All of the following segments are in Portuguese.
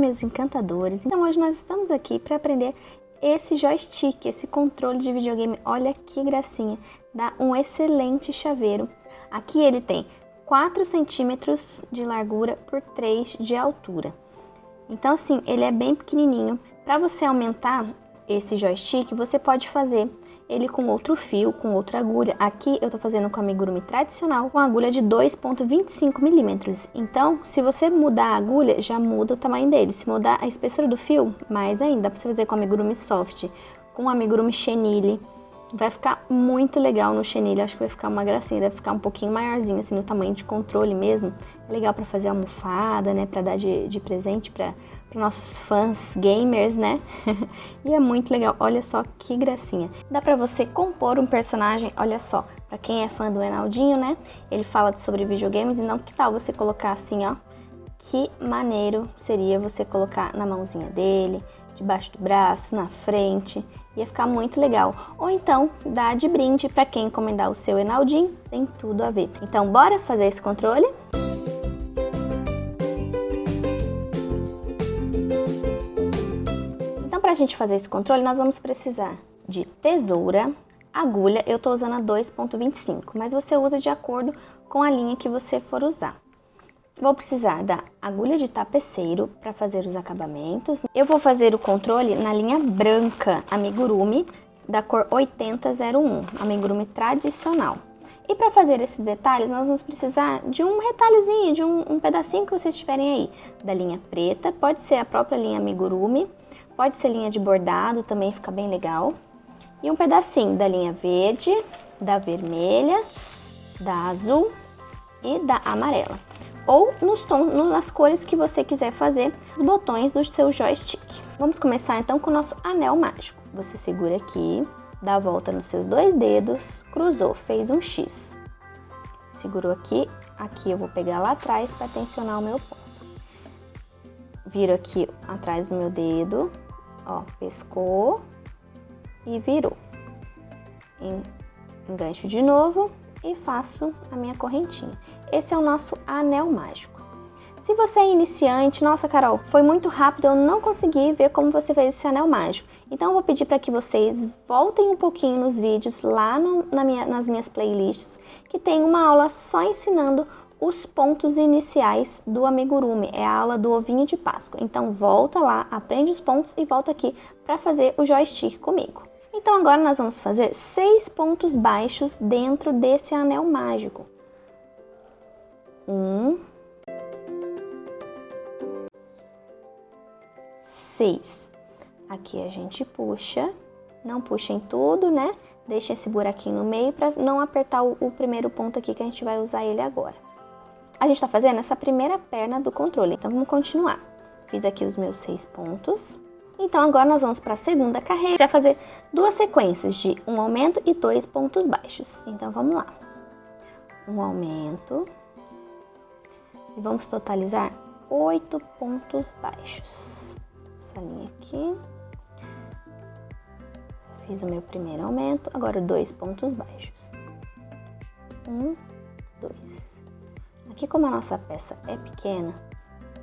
meus encantadores! Então hoje nós estamos aqui para aprender esse joystick, esse controle de videogame. Olha que gracinha, dá um excelente chaveiro. Aqui ele tem 4 centímetros de largura por 3 de altura. Então assim, ele é bem pequenininho. Para você aumentar esse joystick, você pode fazer ele com outro fio, com outra agulha. Aqui eu tô fazendo com amigurumi tradicional, com agulha de 2,25 milímetros. Então, se você mudar a agulha, já muda o tamanho dele. Se mudar a espessura do fio, mais ainda. Dá pra você fazer com amigurumi soft, com amigurumi chenille. Vai ficar muito legal no chenille, acho que vai ficar uma gracinha, deve ficar um pouquinho maiorzinho, assim, no tamanho de controle mesmo. É legal pra fazer almofada, né, pra dar de presente para nossos fãs gamers, né? E é muito legal, olha só que gracinha. Dá pra você compor um personagem, olha só, pra quem é fã do Enaldinho, né? Ele fala sobre videogames, então que tal você colocar assim, ó? Que maneiro seria você colocar na mãozinha dele, debaixo do braço, na frente, ia ficar muito legal. Ou então, dá de brinde pra quem encomendar o seu Enaldinho, tem tudo a ver. Então, bora fazer esse controle? Então, pra gente fazer esse controle, nós vamos precisar de tesoura, agulha, eu tô usando a 2,25, mas você usa de acordo com a linha que você for usar. Vou precisar da agulha de tapeceiro para fazer os acabamentos. Eu vou fazer o controle na linha branca amigurumi da cor 8001, amigurumi tradicional. E para fazer esses detalhes, nós vamos precisar de um retalhozinho, de um pedacinho que vocês tiverem aí. Da linha preta, pode ser a própria linha amigurumi, pode ser linha de bordado, também fica bem legal. E um pedacinho da linha verde, da vermelha, da azul e da amarela. Ou nas cores que você quiser fazer os botões do seu joystick. Vamos começar então com o nosso anel mágico. Você segura aqui, dá a volta nos seus 2 dedos, cruzou, fez um X. Segurou aqui, aqui eu vou pegar lá atrás para tensionar o meu ponto. Viro aqui atrás do meu dedo, ó, pescou e virou. Engancho de novo e faço a minha correntinha. Esse é o nosso anel mágico. Se você é iniciante, nossa Carol, foi muito rápido, eu não consegui ver como você fez esse anel mágico. Então eu vou pedir para que vocês voltem um pouquinho nos vídeos lá nas minhas playlists, que tem uma aula só ensinando os pontos iniciais do amigurumi, é a aula do ovinho de Páscoa. Então volta lá, aprende os pontos e volta aqui para fazer o joystick comigo. Então agora nós vamos fazer 6 pontos baixos dentro desse anel mágico. 1, 6. Aqui a gente puxa, não puxa em tudo, né? Deixa esse buraquinho no meio para não apertar o primeiro ponto aqui que a gente vai usar ele agora. A gente tá fazendo essa primeira perna do controle, então vamos continuar. Fiz aqui os meus 6 pontos. Então agora nós vamos para a segunda carreira, a gente vai fazer 2 sequências de um aumento e 2 pontos baixos. Então vamos lá. Um aumento. E vamos totalizar 8 pontos baixos. Essa linha aqui. Fiz o meu primeiro aumento, agora 2 pontos baixos. 1, 2. Aqui, como a nossa peça é pequena,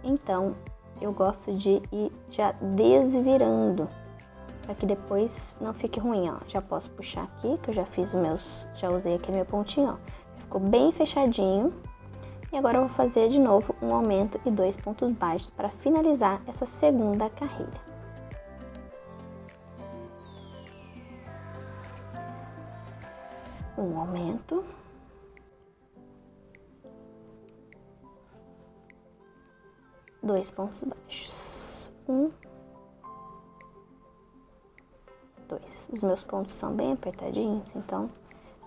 então eu gosto de ir já desvirando, para que depois não fique ruim, ó. Já posso puxar aqui, que eu já fiz os meus, já usei aqui meu pontinho, ó. Ficou bem fechadinho. E agora eu vou fazer de novo um aumento e 2 pontos baixos para finalizar essa segunda carreira. Um aumento. Dois pontos baixos. 1, 2. Os meus pontos são bem apertadinhos, então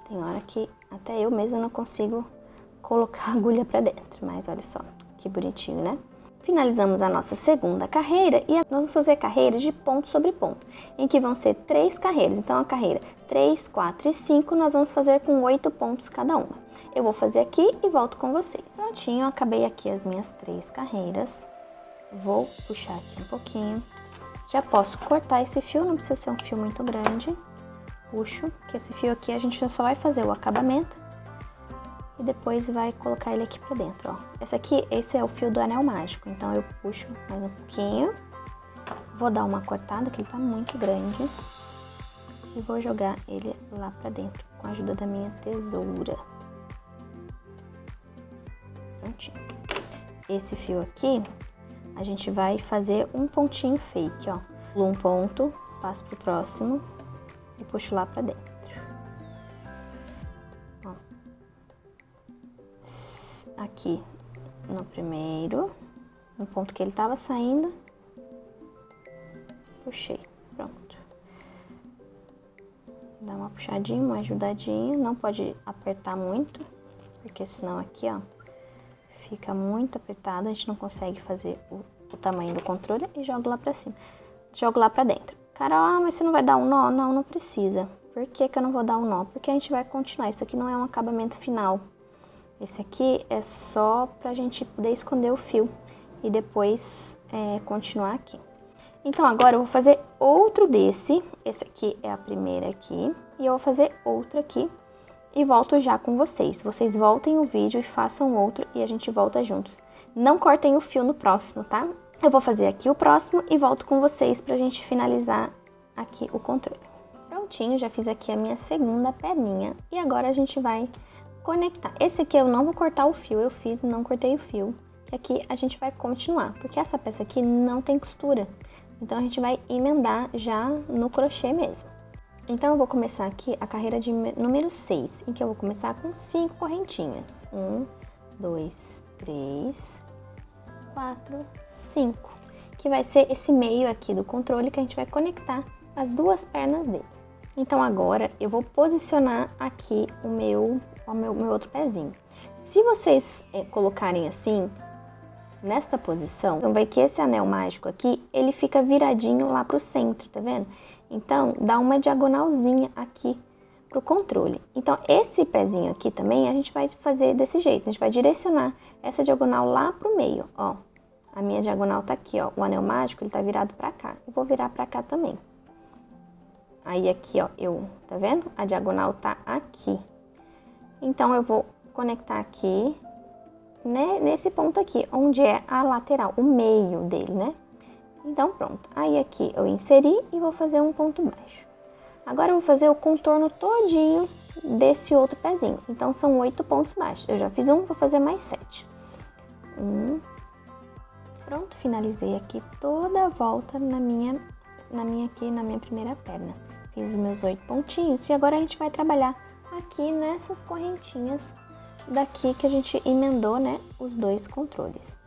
tem hora que até eu mesma não consigo colocar a agulha pra dentro, mas olha só, que bonitinho, né? Finalizamos a nossa segunda carreira e nós vamos fazer carreiras de ponto sobre ponto, em que vão ser 3 carreiras. Então a carreira 3, 4 e 5 nós vamos fazer com 8 pontos cada uma. Eu vou fazer aqui e volto com vocês. Prontinho, acabei aqui as minhas 3 carreiras. Vou puxar aqui um pouquinho. Já posso cortar esse fio, não precisa ser um fio muito grande. Puxo, que esse fio aqui a gente só vai fazer o acabamento. E e depois vai colocar ele aqui pra dentro, ó. Esse é o fio do anel mágico, então eu puxo mais um pouquinho, vou dar uma cortada, que ele tá muito grande, e vou jogar ele lá pra dentro, com a ajuda da minha tesoura. Prontinho. Esse fio aqui, a gente vai fazer um pontinho fake, ó. Pulo um ponto, passo pro próximo e puxo lá pra dentro. Ó. Aqui no primeiro, no ponto que ele tava saindo, puxei, pronto. Dá uma puxadinha, uma ajudadinha, não pode apertar muito, porque senão aqui, ó, fica muito apertado, a gente não consegue fazer o tamanho do controle e jogo lá pra cima. Jogo lá pra dentro. Carol, mas você não vai dar um nó? Não, não precisa. Por que que eu não vou dar um nó? Porque a gente vai continuar. Isso aqui não é um acabamento final. Esse aqui é só pra gente poder esconder o fio e depois continuar aqui. Então agora eu vou fazer outro desse. Esse aqui é a primeira aqui. E eu vou fazer outro aqui. E volto já com vocês. Vocês voltem o vídeo e façam outro e a gente volta juntos. Não cortem o fio no próximo, tá? Eu vou fazer aqui o próximo e volto com vocês pra gente finalizar aqui o controle. Prontinho, já fiz aqui a minha segunda perninha. E agora a gente vai conectar. Esse aqui eu não vou cortar o fio, eu fiz e não cortei o fio. E aqui a gente vai continuar, porque essa peça aqui não tem costura. Então a gente vai emendar já no crochê mesmo. Então eu vou começar aqui a carreira de número 6, em que eu vou começar com 5 correntinhas. 1, 2, 3, 4, 5. Que vai ser esse meio aqui do controle que a gente vai conectar as duas pernas dele. Então agora eu vou posicionar aqui o meu outro pezinho. Se vocês colocarem assim, nesta posição, então vai que esse anel mágico aqui, ele fica viradinho lá pro centro, tá vendo? Então, dá uma diagonalzinha aqui pro controle. Então, esse pezinho aqui também, a gente vai fazer desse jeito. A gente vai direcionar essa diagonal lá pro meio, ó. A minha diagonal tá aqui, ó. O anel mágico, ele tá virado pra cá. Eu vou virar pra cá também. Aí, aqui, ó, tá vendo? A diagonal tá aqui. Então, eu vou conectar aqui, né, nesse ponto aqui, onde é a lateral, o meio dele, né? Então, pronto. Aí, aqui eu inseri e vou fazer um ponto baixo. Agora, eu vou fazer o contorno todinho desse outro pezinho. Então, são 8 pontos baixos. Eu já fiz um, vou fazer mais 7. Pronto, finalizei aqui toda a volta na minha primeira perna. Fiz os meus 8 pontinhos e agora a gente vai trabalhar aqui nessas correntinhas daqui que a gente emendou, né, os dois controles.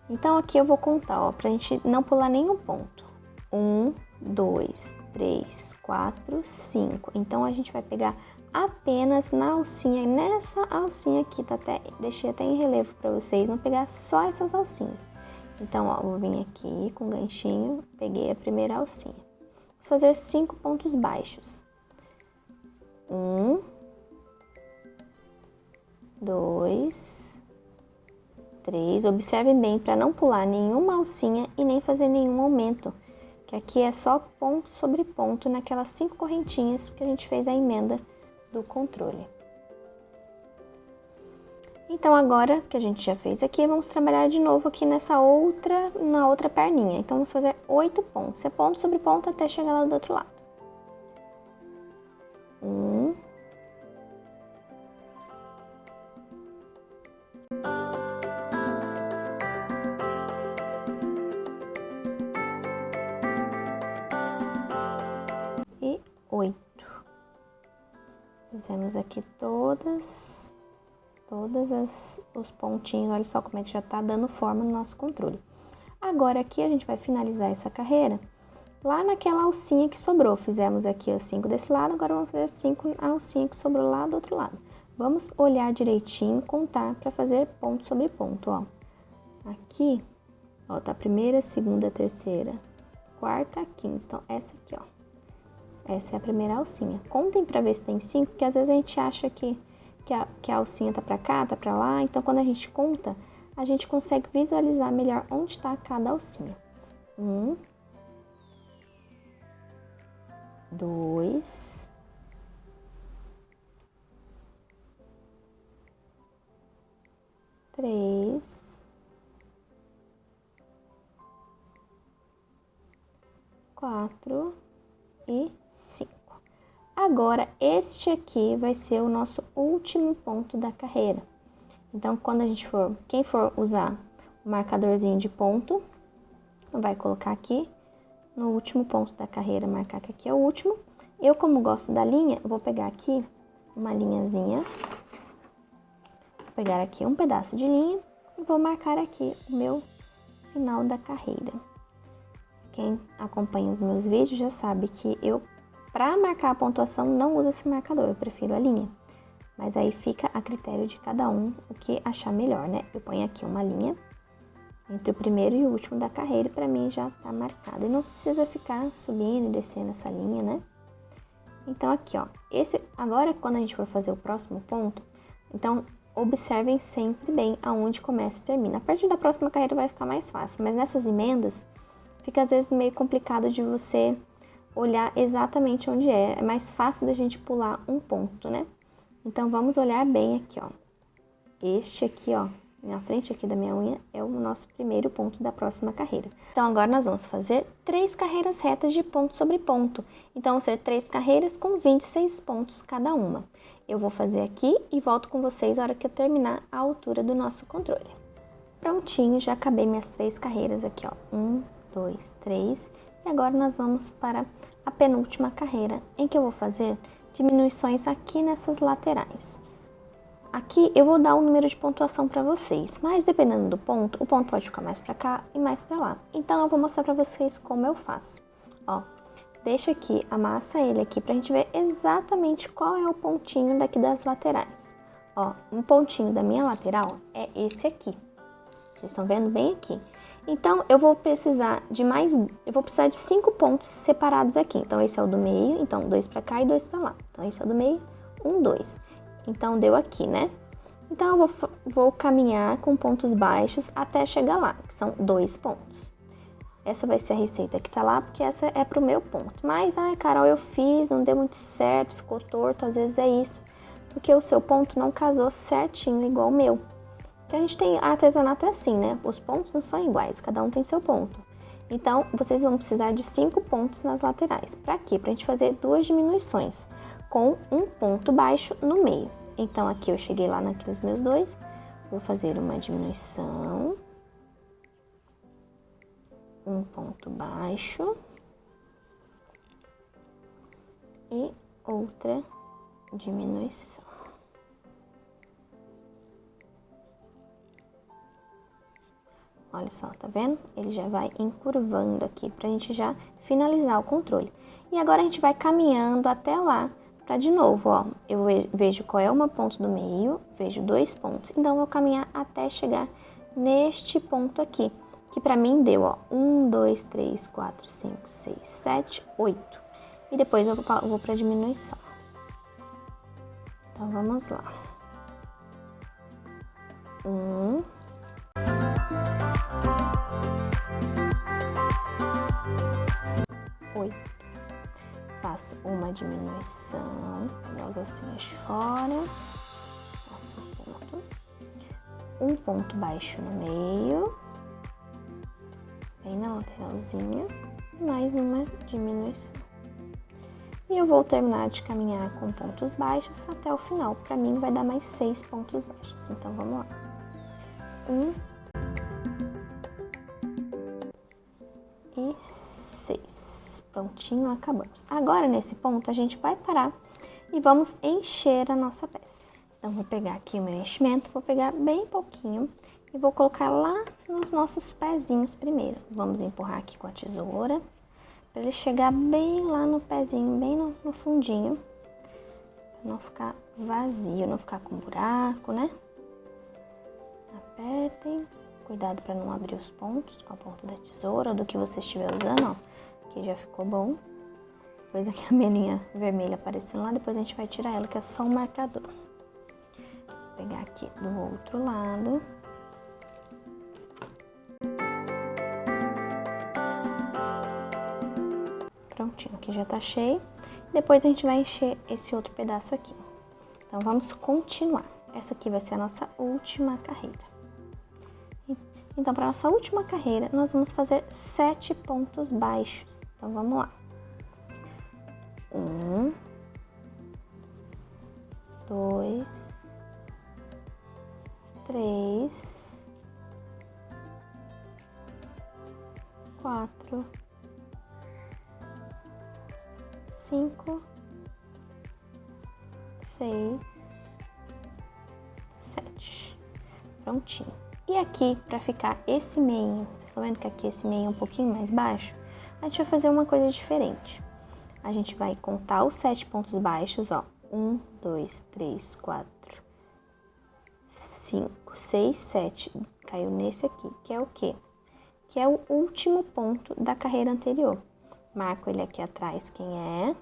Então, aqui eu vou contar, ó, pra gente não pular nenhum ponto. 1, 2, 3, 4, 5. Então, a gente vai pegar apenas na alcinha, nessa alcinha aqui, tá até, deixei até em relevo pra vocês, não pegar só essas alcinhas. Então, ó, vou vir aqui com o ganchinho, peguei a primeira alcinha. Vamos fazer 5 pontos baixos. 1, 2, 3, observe bem para não pular nenhuma alcinha e nem fazer nenhum aumento, que aqui é só ponto sobre ponto naquelas 5 correntinhas que a gente fez a emenda do controle. Então agora que a gente já fez aqui, vamos trabalhar de novo aqui na outra perninha. Então vamos fazer 8 pontos, é ponto sobre ponto até chegar lá do outro lado. 1, e 8. Fizemos aqui todos os pontinhos, olha só como é que já tá dando forma no nosso controle. Agora aqui a gente vai finalizar essa carreira lá naquela alcinha que sobrou. Fizemos aqui os 5 desse lado, agora vamos fazer 5 alcinha que sobrou lá do outro lado. Vamos olhar direitinho, contar para fazer ponto sobre ponto, ó. Aqui, ó, tá a primeira, segunda, terceira, quarta, quinta. Então, essa aqui, ó. Essa é a primeira alcinha. Contem pra ver se tem 5, porque às vezes a gente acha que a alcinha tá pra cá, tá pra lá. Então, quando a gente conta, a gente consegue visualizar melhor onde tá cada alcinha. 1, 2, 3, 4 e 5. Agora, este aqui vai ser o nosso último ponto da carreira. Então, quando a gente for, quem for usar o marcadorzinho de ponto, vai colocar aqui no último ponto da carreira, marcar que aqui é o último. Eu, como gosto da linha, vou pegar aqui uma linhazinha, vou pegar aqui um pedaço de linha e vou marcar aqui o meu final da carreira. Quem acompanha os meus vídeos já sabe que eu, para marcar a pontuação, não uso esse marcador, eu prefiro a linha. Mas aí fica a critério de cada um o que achar melhor, né? Eu ponho aqui uma linha entre o primeiro e o último da carreira e para mim já tá marcado. E não precisa ficar subindo e descendo essa linha, né? Então aqui, ó, agora quando a gente for fazer o próximo ponto, então observem sempre bem aonde começa e termina. A partir da próxima carreira vai ficar mais fácil, mas nessas emendas fica às vezes meio complicado de você olhar exatamente onde é. É mais fácil da gente pular um ponto, né? Então vamos olhar bem aqui, ó. Este aqui, ó, na frente aqui da minha unha é o nosso primeiro ponto da próxima carreira. Então agora nós vamos fazer 3 carreiras retas de ponto sobre ponto. Então vão ser 3 carreiras com 26 pontos cada uma. Eu vou fazer aqui e volto com vocês na hora que eu terminar a altura do nosso controle. Prontinho, já acabei minhas 3 carreiras aqui, ó. 1, 2, 3. E agora nós vamos para a penúltima carreira, em que eu vou fazer diminuições aqui nessas laterais. Aqui eu vou dar um número de pontuação para vocês, mas dependendo do ponto, o ponto pode ficar mais para cá e mais para lá. Então eu vou mostrar para vocês como eu faço. Ó, deixa aqui, amassa ele aqui pra gente ver exatamente qual é o pontinho daqui das laterais. Ó, um pontinho da minha lateral é esse aqui. Vocês estão vendo bem aqui? Então, eu vou precisar de 5 pontos separados aqui. Então, esse é o do meio, então 2 para cá e 2 para lá. Então, esse é o do meio, 1, 2. Então, deu aqui, né? Então, eu vou caminhar com pontos baixos até chegar lá, que são 2 pontos. Essa vai ser a receita que tá lá, porque essa é pro meu ponto. Mas, ai, Carol, eu fiz, não deu muito certo, ficou torto, às vezes é isso. Porque o seu ponto não casou certinho igual o meu. Que a gente tem artesanato é assim, né? Os pontos não são iguais, cada um tem seu ponto. Então, vocês vão precisar de 5 pontos nas laterais. Para quê? Pra gente fazer 2 diminuições, com um ponto baixo no meio. Então, aqui eu cheguei lá naqueles meus 2, vou fazer uma diminuição, um ponto baixo e outra diminuição. Olha só, tá vendo? Ele já vai encurvando aqui pra gente já finalizar o controle. E agora a gente vai caminhando até lá pra de novo, ó, eu vejo qual é o meu ponto do meio, vejo 2 pontos, então eu vou caminhar até chegar neste ponto aqui, que pra mim deu, ó, 1, 2, 3, 4, 5, 6, 7, 8. E depois eu vou pra diminuição. Então, vamos lá. 1, 8. Faço uma diminuição, pegar os ossinhos de fora, faço um ponto baixo no meio, bem na lateralzinha, mais uma diminuição. E eu vou terminar de caminhar com pontos baixos até o final. Para mim vai dar mais 6 pontos baixos, então vamos lá. 1 e 6. Prontinho, acabamos. Agora, nesse ponto, a gente vai parar e vamos encher a nossa peça. Então, vou pegar aqui o meu enchimento, vou pegar bem pouquinho e vou colocar lá nos nossos pezinhos primeiro. Vamos empurrar aqui com a tesoura, para ele chegar bem lá no pezinho, bem no fundinho, pra não ficar vazio, não ficar com buraco, né? Apertem, cuidado para não abrir os pontos com a ponta da tesoura ou do que você estiver usando, ó. Aqui já ficou bom. Depois aqui a minha linha vermelha aparecendo lá, depois a gente vai tirar ela, que é só um marcador. Vou pegar aqui do outro lado. Prontinho, aqui já tá cheio. Depois a gente vai encher esse outro pedaço aqui. Então, vamos continuar. Essa aqui vai ser a nossa última carreira. Então, para nossa última carreira, nós vamos fazer 7 pontos baixos. Então, vamos lá. 1, 2, 3, 4, 5, 6, 7. Prontinho. E aqui, para ficar esse meio, vocês estão vendo que aqui esse meio é um pouquinho mais baixo? A gente vai fazer uma coisa diferente. A gente vai contar os 7 pontos baixos, ó. 1, 2, 3, 4, 5, 6, 7. Caiu nesse aqui, que é o quê? Que é o último ponto da carreira anterior. Marco ele aqui atrás, quem é.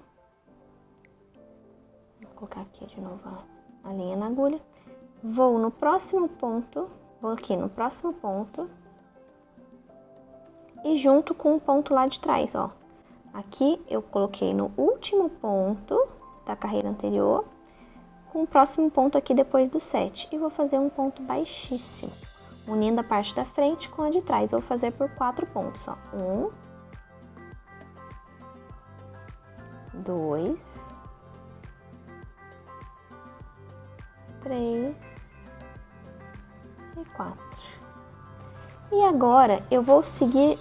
Vou colocar aqui de novo a linha na agulha. Vou no próximo ponto, vou aqui no próximo ponto. E junto com o ponto lá de trás, ó. Aqui eu coloquei no último ponto da carreira anterior, com o próximo ponto aqui depois do 7. E vou fazer um ponto baixíssimo, unindo a parte da frente com a de trás. Vou fazer por 4 pontos, ó. 1, 2, 3 e 4. E agora eu vou seguir...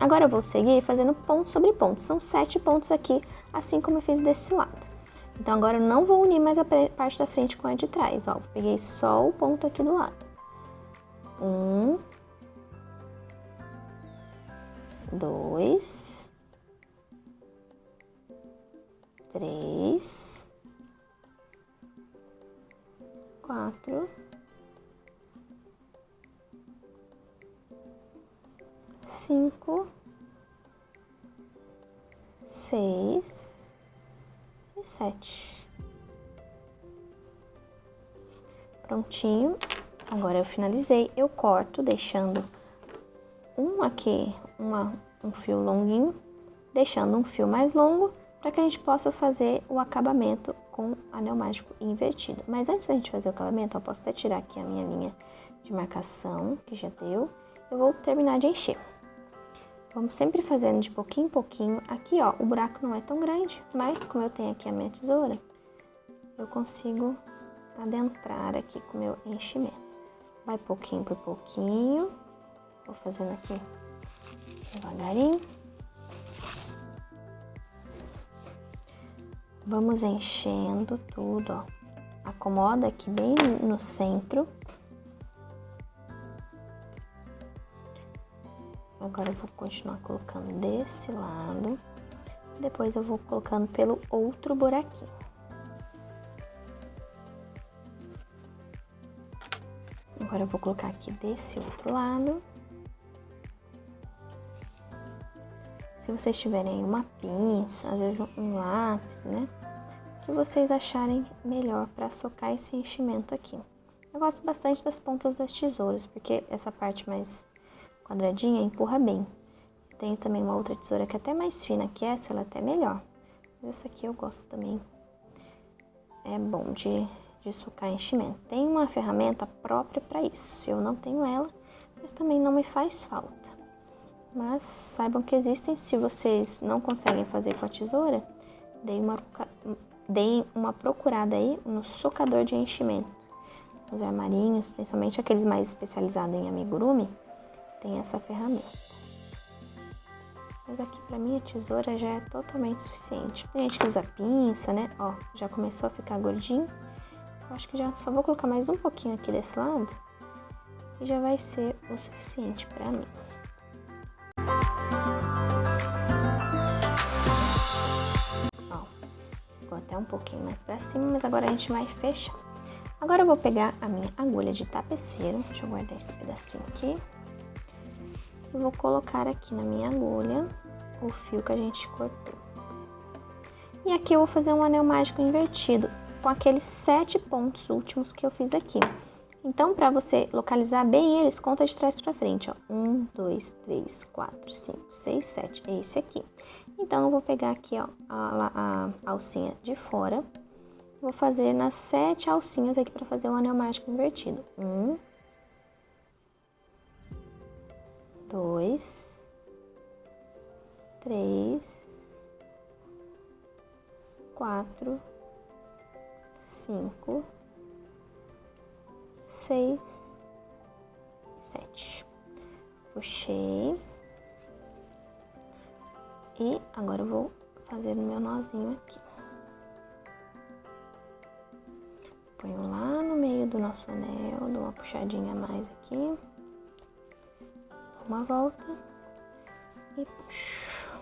agora eu vou seguir fazendo ponto sobre ponto. São 7 pontos aqui, assim como eu fiz desse lado. Então, agora eu não vou unir mais a parte da frente com a de trás, ó. Peguei só o ponto aqui do lado. 1, 2, 3, 4, 5, 6 e 7. Prontinho. Agora eu finalizei. Eu corto, deixando aqui, um fio longuinho, deixando um fio mais longo, para que a gente possa fazer o acabamento com anel mágico invertido. Mas antes da gente fazer o acabamento, eu posso até tirar aqui a minha linha de marcação, que já deu. Eu vou terminar de encher. Vamos sempre fazendo de pouquinho em pouquinho. Aqui, ó, o buraco não é tão grande, mas como eu tenho aqui a minha tesoura, eu consigo adentrar aqui com o meu enchimento. Vai pouquinho por pouquinho. Vou fazendo aqui devagarinho. Vamos enchendo tudo, ó. Acomoda aqui bem no centro. Agora eu vou continuar colocando desse lado. Depois eu vou colocando pelo outro buraquinho. Agora eu vou colocar aqui desse outro lado. Se vocês tiverem uma pinça, às vezes um lápis, né? O que vocês acharem melhor para socar esse enchimento aqui. Eu gosto bastante das pontas das tesouras, porque essa parte mais quadradinha empurra bem. Tenho também uma outra tesoura que é até mais fina que essa, ela é até melhor. Mas essa aqui eu gosto também. É bom de socar enchimento. Tem uma ferramenta própria para isso. Eu não tenho ela, mas também não me faz falta. Mas saibam que existem. Se vocês não conseguem fazer com a tesoura, deem uma procurada aí no socador de enchimento. Os armarinhos, principalmente aqueles mais especializados em amigurumi, tem essa ferramenta. Mas aqui pra mim a tesoura já é totalmente suficiente. Tem gente que usa pinça, né? Ó, já começou a ficar gordinho. Eu acho que já só vou colocar mais um pouquinho aqui desse lado e já vai ser o suficiente pra mim. Ó, ficou até um pouquinho mais pra cima, mas agora a gente vai fechar. Agora eu vou pegar a minha agulha de tapeceiro. Deixa eu guardar esse pedacinho aqui. Eu vou colocar aqui na minha agulha o fio que a gente cortou. E aqui eu vou fazer um anel mágico invertido, com aqueles 7 pontos últimos que eu fiz aqui. Então, para você localizar bem eles, conta de trás para frente, ó. 1, 2, 3, 4, 5, 6, 7. É esse aqui. Então, eu vou pegar aqui, ó, a alcinha de fora Vou fazer nas 7 alcinhas aqui para fazer o anel mágico invertido. 1, 2, 3, 4, 5, 6, 7. Puxei. E agora eu vou fazer o meu nozinho aqui. Ponho lá no meio do nosso anel, dou uma puxadinha a mais aqui. Dou uma volta e puxo.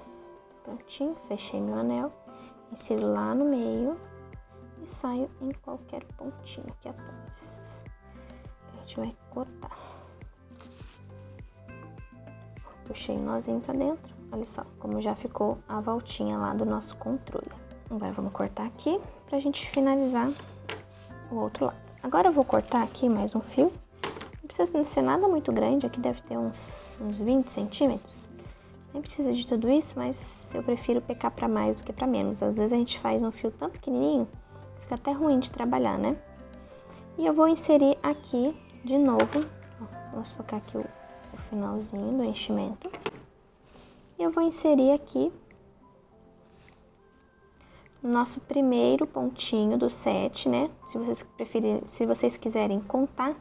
Prontinho, fechei meu anel. Insiro lá no meio e saio em qualquer pontinho aqui atrás. A gente vai cortar. Puxei o nozinho pra dentro. Olha só como já ficou a voltinha lá do nosso controle. Agora vamos cortar aqui pra gente finalizar o outro lado. Agora eu vou cortar aqui mais um fio. Não precisa ser nada muito grande, aqui deve ter uns 20 centímetros. Nem precisa de tudo isso, mas eu prefiro pecar pra mais do que pra menos. Às vezes a gente faz um fio tão pequenininho, fica até ruim de trabalhar, né? E eu vou inserir aqui de novo, ó, vou socar aqui o finalzinho do enchimento. E eu vou inserir aqui no nosso primeiro pontinho do 7, né? Se vocês quiserem contar,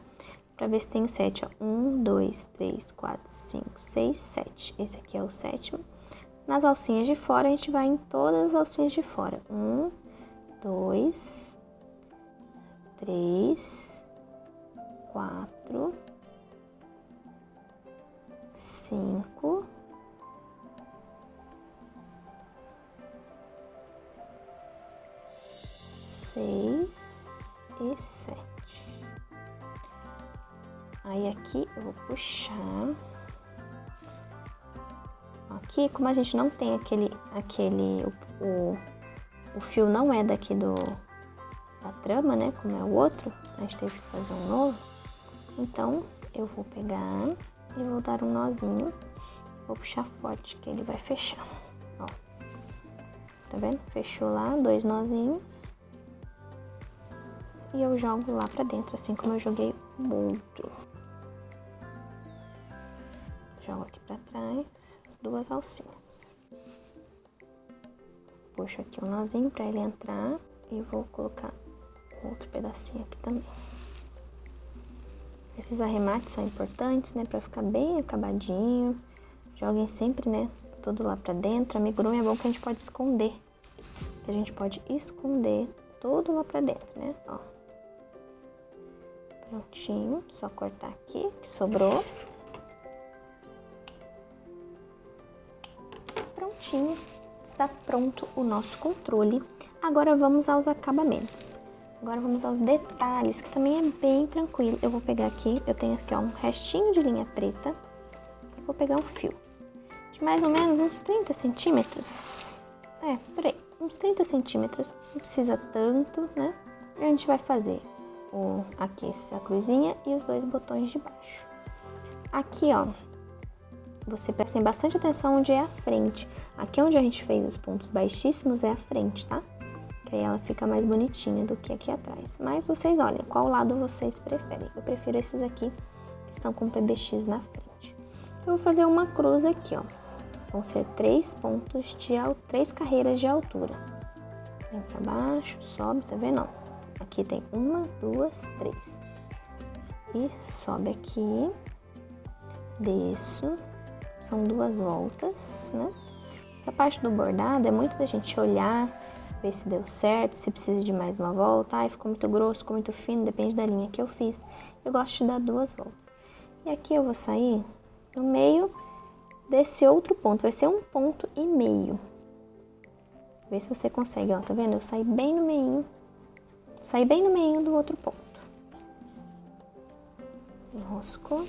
para ver se tem o 7, ó. 1, 2, 3, 4, 5, 6, 7. Esse aqui é o 7º. Nas alcinhas de fora, a gente vai em todas as alcinhas de fora. 1, 2, 3, 4, 5, 6 e 7. Aí aqui eu vou puxar. Aqui, como a gente não tem o fio não é daqui da trama, né? Como é o outro, a gente teve que fazer um novo. Então, eu vou pegar e vou dar um nozinho. Vou puxar forte que ele vai fechar. Ó. Tá vendo? Fechou lá, 2 nozinhos. E eu jogo lá pra dentro, assim como eu joguei o outro. Jogo aqui pra trás as 2 alcinhas. Puxo aqui um nozinho pra ele entrar e vou colocar outro pedacinho aqui também. Esses arremates são importantes, né, pra ficar bem acabadinho. Joguem sempre, né, tudo lá pra dentro. Amigurumi é bom que a gente pode esconder. A gente pode esconder tudo lá pra dentro, né, ó. Prontinho, só cortar aqui, que sobrou. Prontinho, está pronto o nosso controle. Agora vamos aos acabamentos. Agora vamos aos detalhes, que também é bem tranquilo. Eu vou pegar aqui, eu tenho aqui ó, um restinho de linha preta. Vou pegar um fio de mais ou menos uns 30 centímetros. É, por aí, uns 30 centímetros. Não precisa tanto, né? E a gente vai fazer aqui a cruzinha e os 2 botões de baixo. Aqui, ó, você presta bastante atenção onde é a frente. Aqui onde a gente fez os pontos baixíssimos é a frente, tá? Que aí ela fica mais bonitinha do que aqui atrás. Mas vocês olhem, qual lado vocês preferem. Eu prefiro esses aqui, que estão com PBX na frente. Eu vou fazer uma cruz aqui, ó. Vão ser 3 pontos 3 carreiras de altura. Vem pra baixo, sobe, tá vendo? Ó. Aqui tem 1, 2, 3. E sobe aqui. Desço. São 2 voltas, né? Essa parte do bordado é muito da gente olhar, ver se deu certo, se precisa de mais uma volta. Ai, ficou muito grosso, ficou muito fino, depende da linha que eu fiz. Eu gosto de dar 2 voltas. E aqui eu vou sair no meio desse outro ponto. Vai ser 1,5 ponto. Vê se você consegue, ó. Tá vendo? Eu saí bem no meio. Saí bem no meio do outro ponto. Enroscou.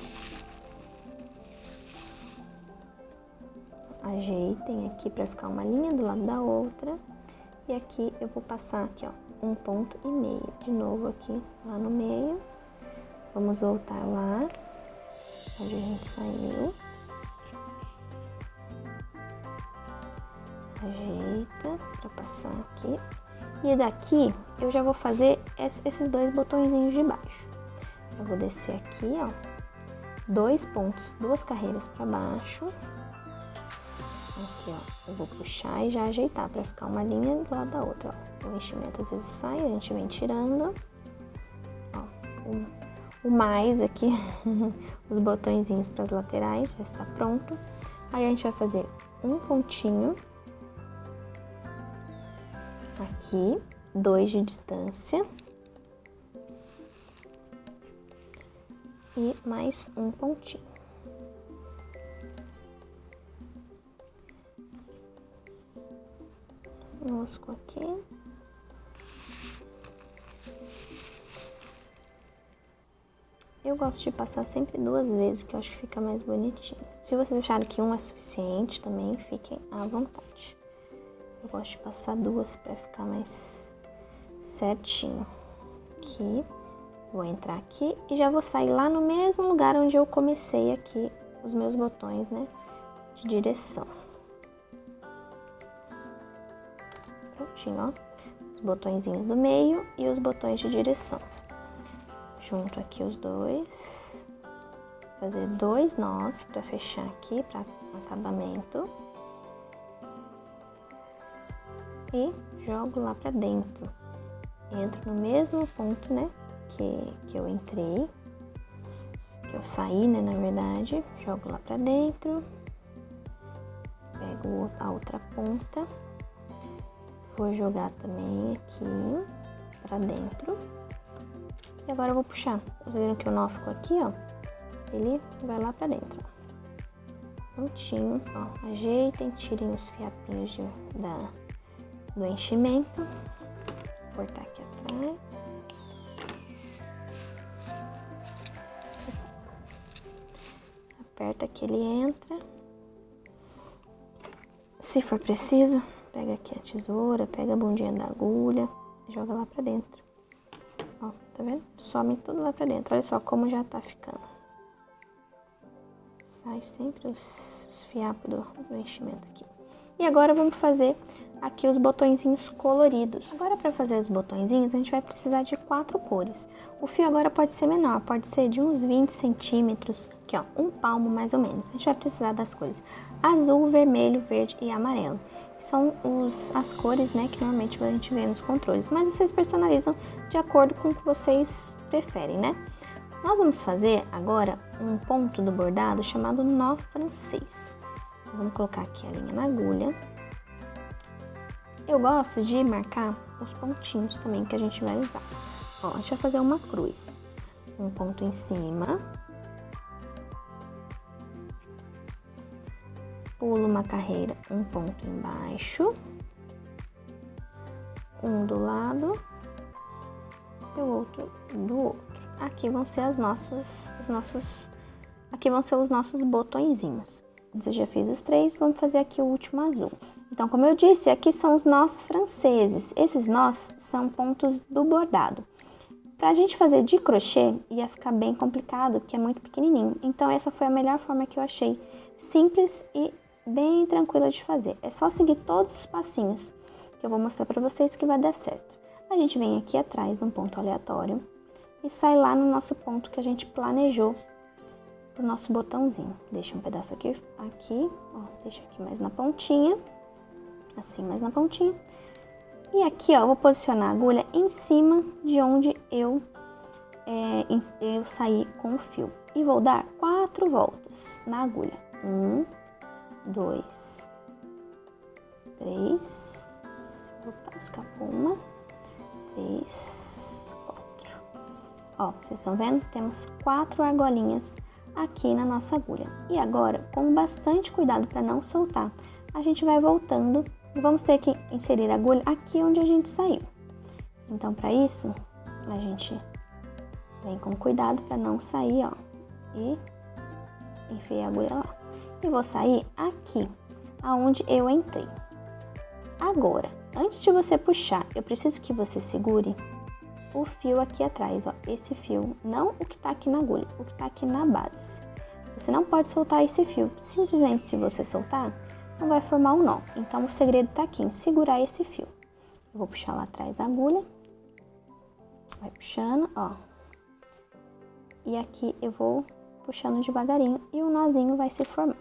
Ajeitem aqui para ficar uma linha do lado da outra. E aqui eu vou passar aqui, ó, 1,5 ponto. De novo aqui, lá no meio. Vamos voltar lá, onde a gente saiu. Ajeita para passar aqui. E daqui eu já vou fazer esses 2 botõezinhos de baixo. Eu vou descer aqui, ó, 2 pontos, 2 carreiras para baixo. Aqui, ó, eu vou puxar e já ajeitar para ficar uma linha do lado da outra, ó. O enchimento às vezes sai, a gente vem tirando, ó, o mais aqui, os botõezinhos para as laterais, já está pronto. Aí a gente vai fazer um pontinho aqui, 2 de distância e mais um pontinho. Nosco aqui. Eu gosto de passar sempre 2 vezes, que eu acho que fica mais bonitinho. Se vocês acharem que um é suficiente, também fiquem à vontade. Eu gosto de passar 2 para ficar mais certinho. Aqui, vou entrar aqui e já vou sair lá no mesmo lugar onde eu comecei aqui os meus botões, né, de direção. Prontinho, ó, os botõezinhos do meio e os botões de direção. Junto aqui os 2, fazer 2 nós para fechar aqui, para acabamento. E jogo lá pra dentro. Entro no mesmo ponto, né, que eu entrei, que eu saí, né, na verdade. Jogo lá pra dentro. Pego a outra ponta. Vou jogar também aqui pra dentro. E agora eu vou puxar. Vocês viram que o nó ficou aqui, ó. Ele vai lá pra dentro, ó. Prontinho, ó. Ajeitem, tirem os fiapinhos do enchimento. Vou cortar aqui atrás. Aperta que ele entra. Se for preciso, pega aqui a tesoura, pega a bundinha da agulha e joga lá pra dentro. Ó, tá vendo? Some tudo lá pra dentro. Olha só como já tá ficando. Sai sempre os fiapos do enchimento aqui. E agora vamos fazer aqui os botõezinhos coloridos. Agora, para fazer os botõezinhos, a gente vai precisar de 4 cores. O fio agora pode ser menor, pode ser de uns 20 centímetros, aqui ó, 1 palmo mais ou menos. A gente vai precisar das cores azul, vermelho, verde e amarelo. São as cores, né, que normalmente a gente vê nos controles, mas vocês personalizam de acordo com o que vocês preferem, né? Nós vamos fazer agora um ponto do bordado chamado nó francês. Vamos colocar aqui a linha na agulha. Eu gosto de marcar os pontinhos também que a gente vai usar. Ó, a gente vai fazer uma cruz. Um ponto em cima. Pulo uma carreira, um ponto embaixo. Um do lado e o outro do outro. Aqui vão ser aqui vão ser os nossos botõezinhos. Você já fez os 3, vamos fazer aqui o último azul. Então, como eu disse, aqui são os nós franceses. Esses nós são pontos do bordado. Pra gente fazer de crochê, ia ficar bem complicado, porque é muito pequenininho. Então, essa foi a melhor forma que eu achei. Simples e bem tranquila de fazer. É só seguir todos os passinhos que eu vou mostrar pra vocês que vai dar certo. A gente vem aqui atrás num ponto aleatório e sai lá no nosso ponto que a gente planejou pro nosso botãozinho. Deixa um pedaço aqui, ó, deixa aqui mais na pontinha, assim, mais na pontinha. E aqui, ó, eu vou posicionar a agulha em cima de onde eu saí com o fio. E vou dar 4 voltas na agulha. 1, 2, 3, opa, escapou uma, 3, 4. Ó, vocês estão vendo? Temos 4 argolinhas aqui na nossa agulha. E agora, com bastante cuidado para não soltar, a gente vai voltando e vamos ter que inserir a agulha aqui onde a gente saiu. Então, para isso, a gente vem com cuidado para não sair, ó, e enfiei a agulha lá. E vou sair aqui, aonde eu entrei. Agora, antes de você puxar, eu preciso que você segure o fio aqui atrás, ó, esse fio, não o que tá aqui na agulha, o que tá aqui na base. Você não pode soltar esse fio, simplesmente se você soltar, não vai formar um nó. Então, o segredo tá aqui, em segurar esse fio. Eu vou puxar lá atrás a agulha. Vai puxando, ó. E aqui eu vou puxando devagarinho e o nozinho vai se formando.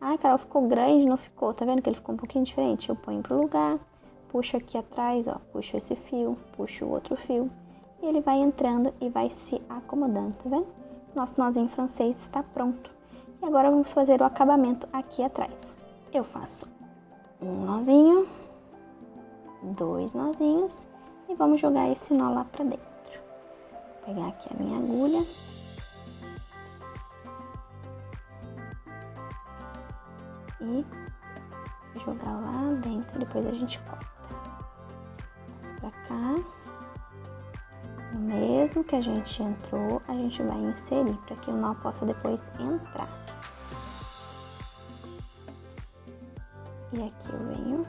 Ai, Carol, ficou grande, não ficou? Tá vendo que ele ficou um pouquinho diferente? Eu ponho pro lugar, puxo aqui atrás, ó. Puxo esse fio, puxo o outro fio. E ele vai entrando e vai se acomodando, tá vendo? Nosso nozinho francês está pronto. E agora vamos fazer o acabamento aqui atrás. Eu faço um nozinho, 2 nozinhos e vamos jogar esse nó lá pra dentro. Vou pegar aqui a minha agulha. E jogar lá dentro, depois a gente corta. Passa pra cá. No mesmo que a gente entrou, a gente vai inserir para que o nó possa depois entrar. E aqui eu venho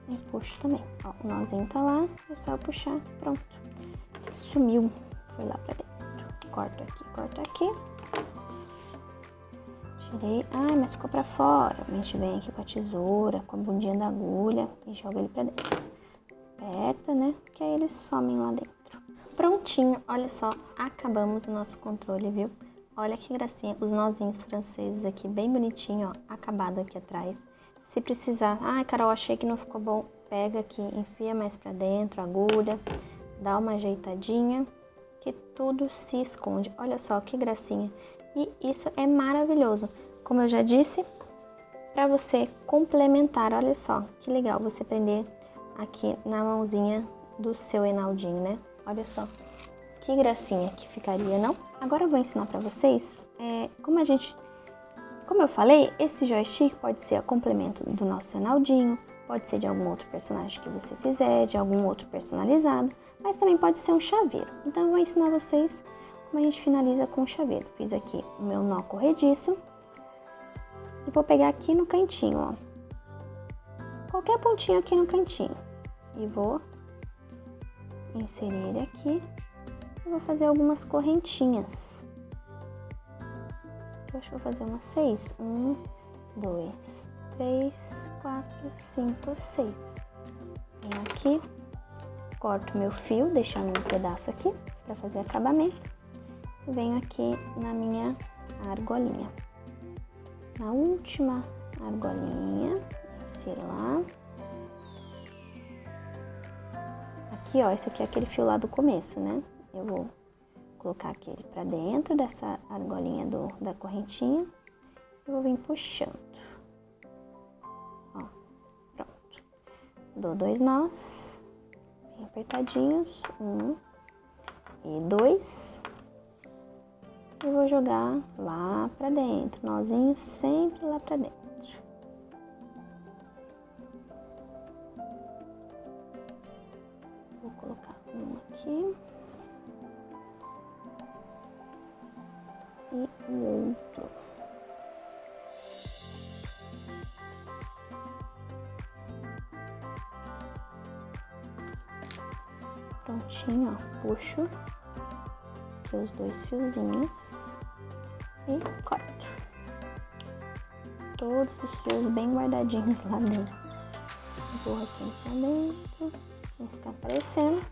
e puxo também. Ó, o nozinho tá lá, é só eu puxar, pronto. Sumiu, foi lá pra dentro. Corto aqui. Tirei, mas ficou pra fora. A gente vem aqui com a tesoura, com a bundinha da agulha e joga ele pra dentro. Aperta, né? Que aí eles somem lá dentro. Prontinho, olha só, acabamos o nosso controle, viu? Olha que gracinha, os nozinhos franceses aqui, bem bonitinho, ó, acabado aqui atrás. Se precisar, Carol, achei que não ficou bom, pega aqui, enfia mais pra dentro, agulha, dá uma ajeitadinha, que tudo se esconde. Olha só que gracinha. E isso é maravilhoso. Como eu já disse, pra você complementar, olha só, que legal você prender aqui na mãozinha do seu Enaldinho, né? Olha só, que gracinha que ficaria, não? Agora eu vou ensinar pra vocês, como eu falei, esse joystick pode ser a complemento do nosso Enaldinho, pode ser de algum outro personagem que você fizer, de algum outro personalizado, mas também pode ser um chaveiro. Então eu vou ensinar vocês como a gente finaliza com o chaveiro. Fiz aqui o meu nó corrediço e vou pegar aqui no cantinho, ó. Qualquer pontinho aqui no cantinho. E vou inserir ele aqui e vou fazer algumas correntinhas. Eu acho que vou fazer umas 6. 1, 2, 3, 4, 5, 6. Venho aqui, corto meu fio, deixando um pedaço aqui para fazer acabamento. E venho aqui na minha argolinha. Na última argolinha, insiro lá. Aqui, ó, esse aqui é aquele fio lá do começo, né? Eu vou colocar aquele pra dentro dessa argolinha da correntinha e vou vir puxando. Ó, pronto. Dou 2 nós, bem apertadinhos, 1 e 2. E vou jogar lá pra dentro, nozinho sempre lá pra dentro. Vou colocar um aqui e o outro. Prontinho, ó, puxo aqui os 2 fiozinhos e corto. Todos os fios bem guardadinhos lá dentro. Vou aqui pra dentro. Vai ficar aparecendo.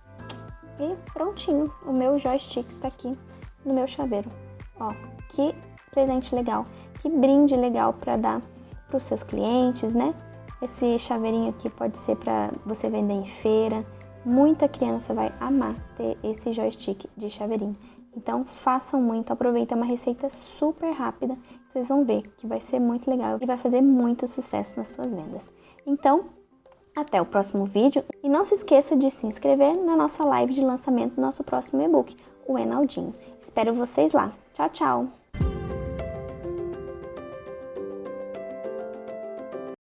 E prontinho, o meu joystick está aqui no meu chaveiro. Ó, que presente legal, que brinde legal para dar para os seus clientes, né? Esse chaveirinho aqui pode ser para você vender em feira. Muita criança vai amar ter esse joystick de chaveirinho. Então façam muito, aproveita, é uma receita super rápida. Vocês vão ver que vai ser muito legal e vai fazer muito sucesso nas suas vendas. Então, até o próximo vídeo e não se esqueça de se inscrever na nossa live de lançamento do nosso próximo e-book, o Enaldinho. Espero vocês lá. Tchau, tchau!